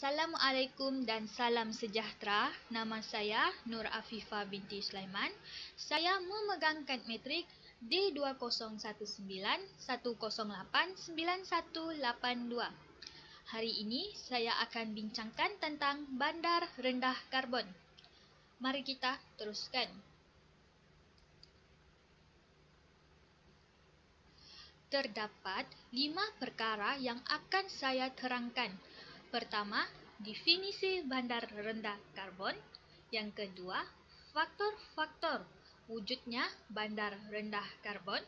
Assalamualaikum dan salam sejahtera. Nama saya Nur Afifah binti Sulaiman. Saya memegang kad matrik D2091089182. Hari ini saya akan bincangkan tentang bandar rendah karbon. Mari kita teruskan. Terdapat 5 perkara yang akan saya terangkan. Pertama, definisi bandar rendah karbon. Yang kedua, faktor-faktor wujudnya bandar rendah karbon.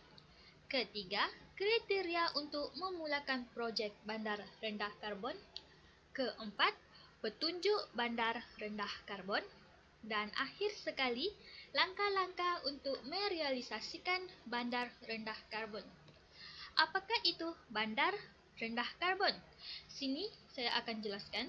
Ketiga, kriteria untuk memulakan projek bandar rendah karbon. Keempat, petunjuk bandar rendah karbon. Dan akhir sekali, langkah-langkah untuk merealisasikan bandar rendah karbon. Apakah itu bandar rendah karbon? Sini saya akan jelaskan.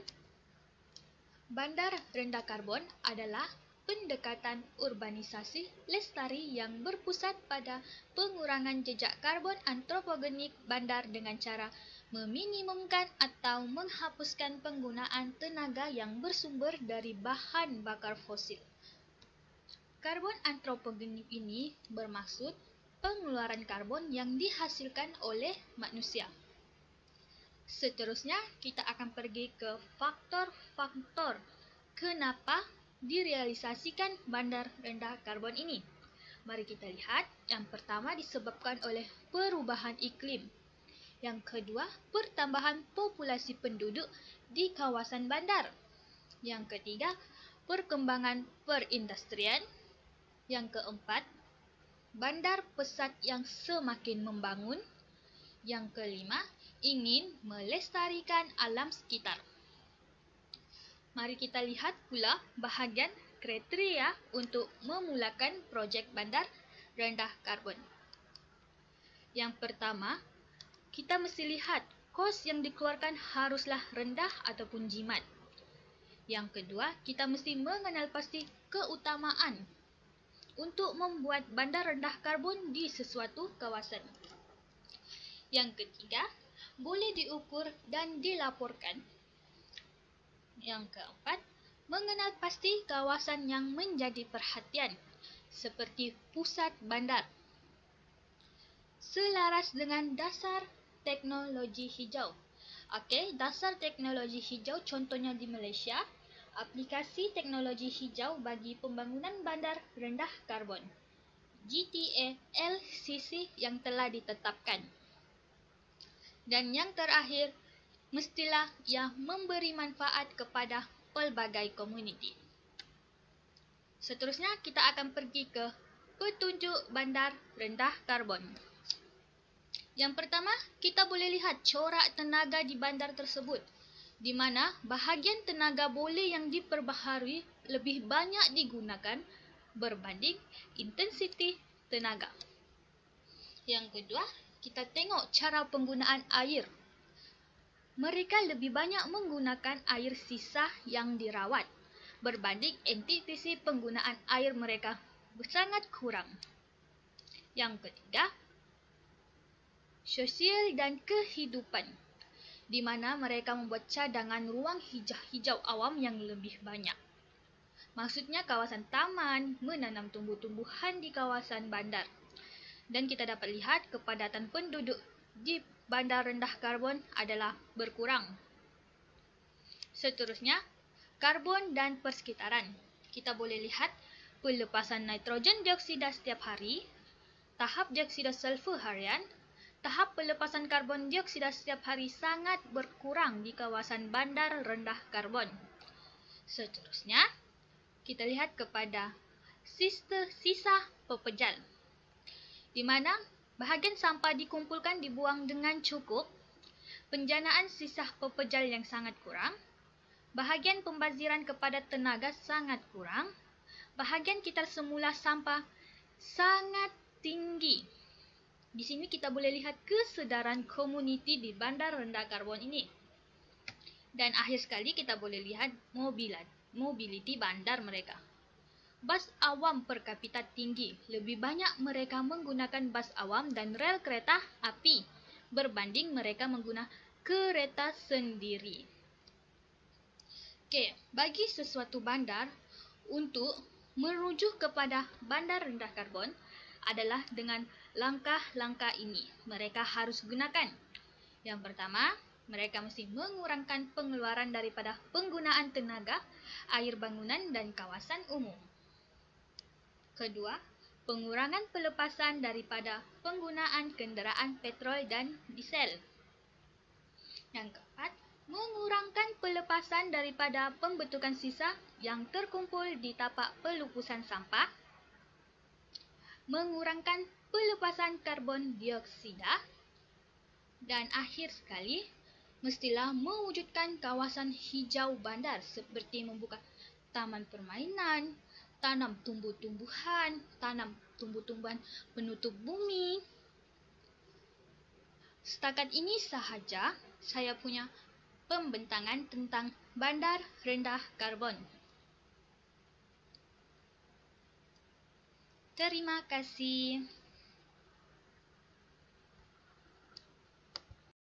Bandar rendah karbon adalah pendekatan urbanisasi lestari yang berpusat pada pengurangan jejak karbon antropogenik bandar dengan cara meminimumkan atau menghapuskan penggunaan tenaga yang bersumber dari bahan bakar fosil. Karbon antropogenik ini bermaksud pengeluaran karbon yang dihasilkan oleh manusia. Seterusnya, kita akan pergi ke faktor-faktor kenapa direalisasikan bandar rendah karbon ini. Mari kita lihat. Yang pertama disebabkan oleh perubahan iklim. Yang kedua, pertambahan populasi penduduk di kawasan bandar. Yang ketiga, perkembangan perindustrian. Yang keempat, bandar pesat yang semakin membangun. Yang kelima, ingin melestarikan alam sekitar. Mari kita lihat pula bahagian kriteria untuk memulakan projek bandar rendah karbon. Yang pertama, kita mesti lihat kos yang dikeluarkan haruslah rendah ataupun jimat. Yang kedua, kita mesti mengenal pasti keutamaan untuk membuat bandar rendah karbon di sesuatu kawasan. Yang ketiga, boleh diukur dan dilaporkan. Yang keempat, mengenal pasti kawasan yang menjadi perhatian, seperti pusat bandar. Selaras dengan dasar teknologi hijau. Okey, dasar teknologi hijau contohnya di Malaysia, aplikasi teknologi hijau bagi pembangunan bandar rendah karbon, GTA LCC yang telah ditetapkan. Dan yang terakhir, mestilah ia memberi manfaat kepada pelbagai komuniti. Seterusnya, kita akan pergi ke petunjuk bandar rendah karbon. Yang pertama, kita boleh lihat corak tenaga di bandar tersebut, di mana bahagian tenaga boleh yang diperbaharui lebih banyak digunakan berbanding intensiti tenaga. Yang kedua, kita tengok cara penggunaan air. Mereka lebih banyak menggunakan air sisa yang dirawat berbanding intensiti penggunaan air mereka sangat kurang. Yang ketiga, sosial dan kehidupan, di mana mereka membuat cadangan ruang hijau awam yang lebih banyak. Maksudnya kawasan taman, menanam tumbuh-tumbuhan di kawasan bandar. Dan kita dapat lihat kepadatan penduduk di bandar rendah karbon adalah berkurang. Seterusnya, karbon dan persekitaran. Kita boleh lihat pelepasan nitrogen dioksida setiap hari, tahap dioksida sulfur harian, tahap pelepasan karbon dioksida setiap hari sangat berkurang di kawasan bandar rendah karbon. Seterusnya, kita lihat kepada sisa pepejal, di mana bahagian sampah dikumpulkan dibuang dengan cukup, penjanaan sisa pepejal yang sangat kurang, bahagian pembaziran kepada tenaga sangat kurang, bahagian kitar semula sampah sangat tinggi. Di sini kita boleh lihat kesedaran komuniti di bandar rendah karbon ini. Dan akhir sekali kita boleh lihat mobiliti bandar mereka. Bas awam per kapita tinggi. Lebih banyak mereka menggunakan bas awam dan rel kereta api berbanding mereka menggunakan kereta sendiri. Okey, bagi sesuatu bandar untuk merujuk kepada bandar rendah karbon adalah dengan langkah-langkah ini mereka harus gunakan. Yang pertama, mereka mesti mengurangkan pengeluaran daripada penggunaan tenaga, air bangunan dan kawasan umum. Kedua, pengurangan pelepasan daripada penggunaan kenderaan petrol dan diesel. Yang keempat, mengurangkan pelepasan daripada pembentukan sisa yang terkumpul di tapak pelupusan sampah. Mengurangkan pelepasan karbon dioksida. Dan akhir sekali, mestilah mewujudkan kawasan hijau bandar seperti membuka taman permainan, tanam tumbuh-tumbuhan penutup bumi. Setakat ini sahaja saya punya pembentangan tentang bandar rendah karbon. Terima kasih.